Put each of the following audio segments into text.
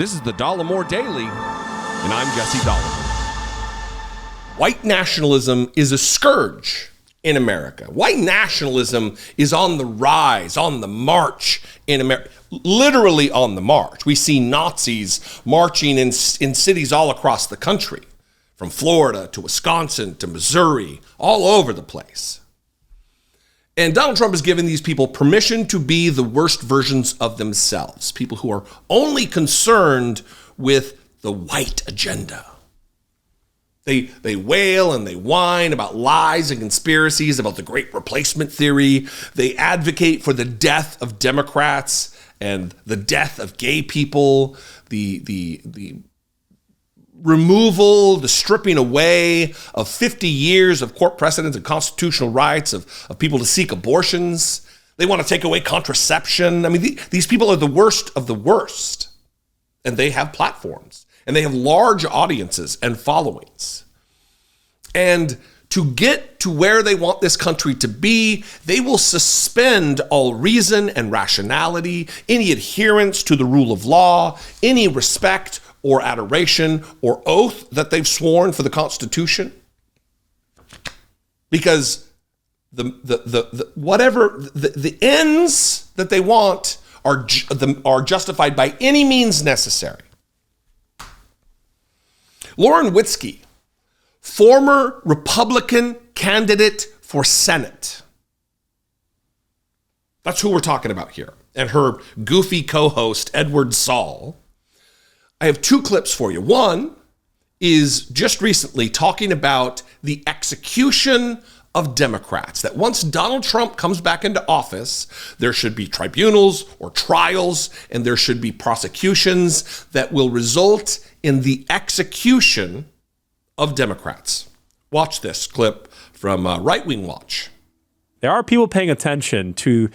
This is the Dollemore Daily, and I'm Jesse Dollemore. White nationalism is a scourge in America. White nationalism is on the rise, on the march in America, literally on the march. We see Nazis marching in cities all across the country, from Florida to Wisconsin to Missouri, all over the place. And Donald Trump has given these people permission to be the worst versions of themselves, people who are only concerned with the white agenda. They wail and they whine about lies and conspiracies, about the great replacement theory. They advocate for the death of Democrats and the death of gay people, the removal, the stripping away of 50 years of court precedents and constitutional rights of people to seek abortions. They want to take away contraception. I mean, these people are the worst of the worst. And they have platforms. And they have large audiences and followings. And to get to where they want this country to be, they will suspend all reason and rationality, any adherence to the rule of law, any respect or adoration or oath that they've sworn for the Constitution. Because the ends that they want are justified by any means necessary. Lauren Witzke, former Republican candidate for Senate. That's who we're talking about here. And her goofy co-host, Edward Szall. I have two clips for you. One is just recently talking about the execution of Democrats, that once Donald Trump comes back into office, there should be tribunals or trials, and there should be prosecutions that will result in the execution of Democrats. Watch this clip from Right Wing Watch. There are people paying attention to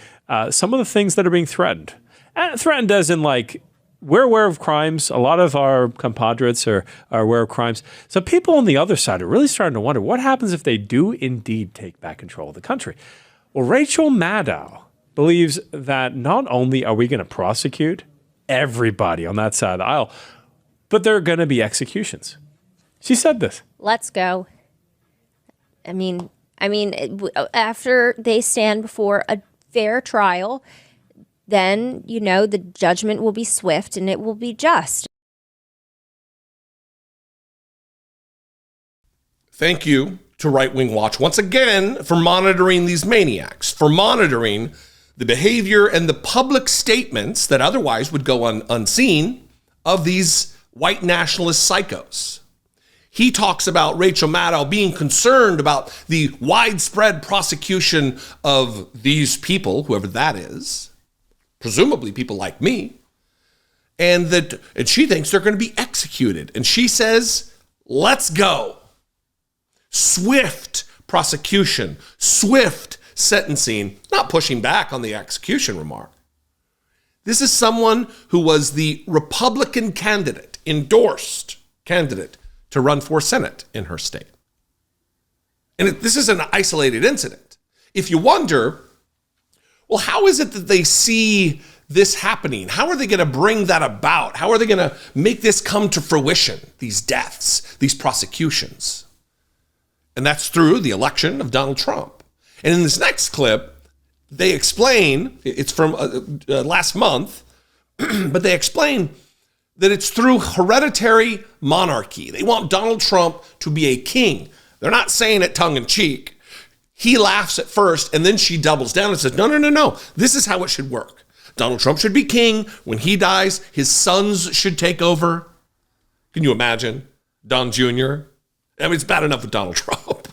some of the things that are being threatened. And threatened as in, like, we're aware of crimes. A lot of our compadres are aware of crimes. So people on the other side are really starting to wonder what happens if they do indeed take back control of the country. Well, Rachel Maddow believes that not only are we going to prosecute everybody on that side of the aisle, but there are going to be executions. She said this. Let's go. I mean, after they stand before a fair trial, then, you know, the judgment will be swift and it will be just. Thank you to Right Wing Watch once again for monitoring these maniacs, for monitoring the behavior and the public statements that otherwise would go unseen of these white nationalist psychos. He talks about Rachel Maddow being concerned about the widespread prosecution of these people, whoever that is, presumably people like me, and she thinks they're going to be executed. And she says, let's go. Swift prosecution, swift sentencing, not pushing back on the execution remark. This is someone who was the Republican candidate, endorsed candidate to run for Senate in her state. And this is an isolated incident. If you wonder, well, how is it that they see this happening? How are they going to bring that about? How are they going to make this come to fruition, these deaths, these prosecutions? And that's through the election of Donald Trump. And in this next clip, they explain, it's from last month, but they explain that it's through hereditary monarchy. They want Donald Trump to be a king. They're not saying it tongue in cheek. He laughs at first, and then she doubles down and says, no. This is how it should work. Donald Trump should be king. When he dies, his sons should take over. Can you imagine? Don Jr.? I mean, it's bad enough with Donald Trump.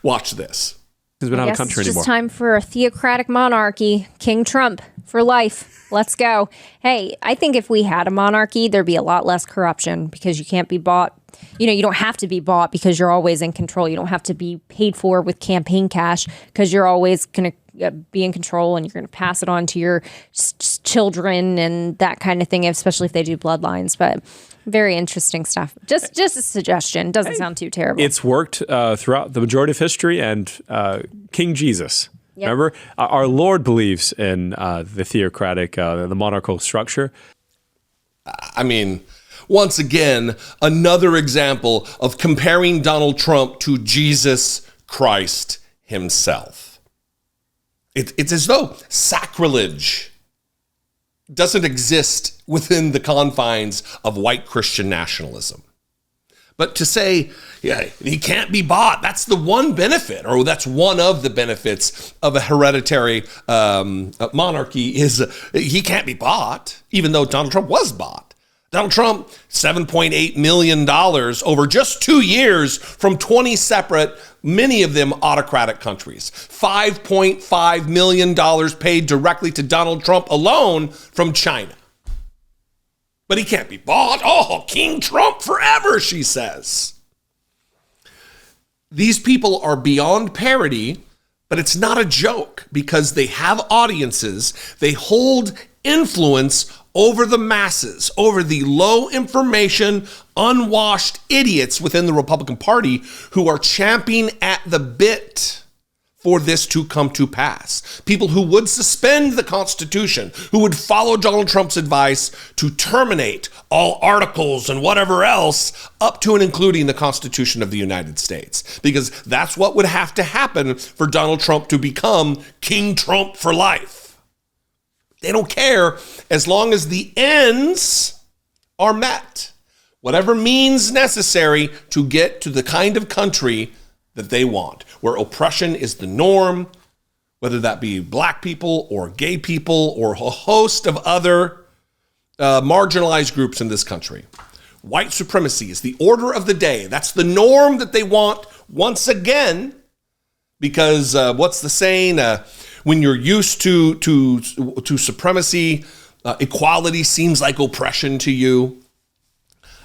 Watch this. He's been out of the country anymore. It's just anymore. time for a theocratic monarchy. King Trump for life. Let's go. Hey, I think if we had a monarchy, there'd be a lot less corruption because you can't be bought. You know, you don't have to be bought because you're always in control. You don't have to be paid for with campaign cash because you're always going to be in control and you're going to pass it on to your children and that kind of thing, especially if they do bloodlines. But very interesting stuff. Just a suggestion. Doesn't sound too terrible. It's worked throughout the majority of history, and King Jesus. Yep. Remember, our Lord believes in the theocratic, the monarchical structure. I mean, once again, another example of comparing Donald Trump to Jesus Christ himself. It's as though sacrilege doesn't exist within the confines of white Christian nationalism. But to say, yeah, he can't be bought, that's the one benefit, or that's one of the benefits of a hereditary monarchy, is he can't be bought, even though Donald Trump was bought. Donald Trump, $7.8 million over just 2 years from 20 separate, many of them autocratic countries. $5.5 million paid directly to Donald Trump alone from China. But he can't be bought. Oh, King Trump forever, she says. These people are beyond parody, but it's not a joke because they have audiences. They hold influence over the masses, over the low information, unwashed idiots within the Republican Party who are champing at the bit for this to come to pass. People who would suspend the Constitution, who would follow Donald Trump's advice to terminate all articles and whatever else up to and including the Constitution of the United States. Because that's what would have to happen for Donald Trump to become King Trump for life. They don't care as long as the ends are met. Whatever means necessary to get to the kind of country that they want, where oppression is the norm, whether that be black people or gay people or a host of other marginalized groups in this country. White supremacy is the order of the day. That's the norm that they want once again, because what's the saying? When you're used to supremacy, equality seems like oppression to you.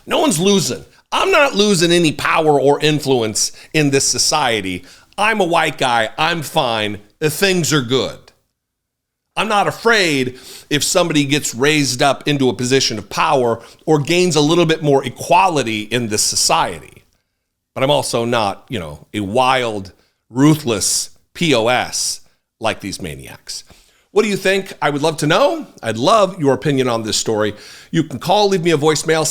No one's losing. I'm not losing any power or influence in this society. I'm a white guy. I'm fine. Things are good. I'm not afraid if somebody gets raised up into a position of power or gains a little bit more equality in this society. But I'm also not, a wild, ruthless POS like these maniacs. What do you think? I would love to know. I'd love your opinion on this story. You can call, leave me a voicemail,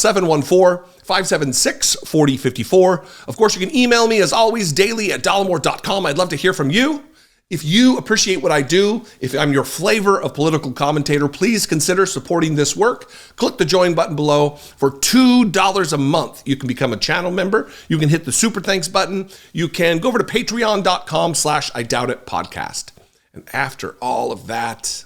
714-576-4054. Of course, you can email me, as always, daily at dollemore.com. I'd love to hear from you. If you appreciate what I do, if I'm your flavor of political commentator, please consider supporting this work. Click the join button below. For $2 a month, you can become a channel member. You can hit the super thanks button. You can go over to patreon.com/IDoubtIt podcast. And after all of that,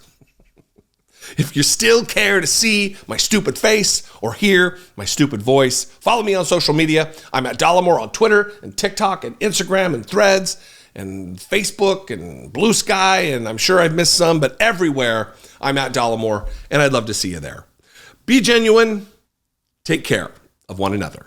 if you still care to see my stupid face or hear my stupid voice, follow me on social media. I'm at Dollemore on Twitter and TikTok and Instagram and Threads and Facebook and Blue Sky, and I'm sure I've missed some, but everywhere I'm at Dollemore, and I'd love to see you there. Be genuine. Take care of one another.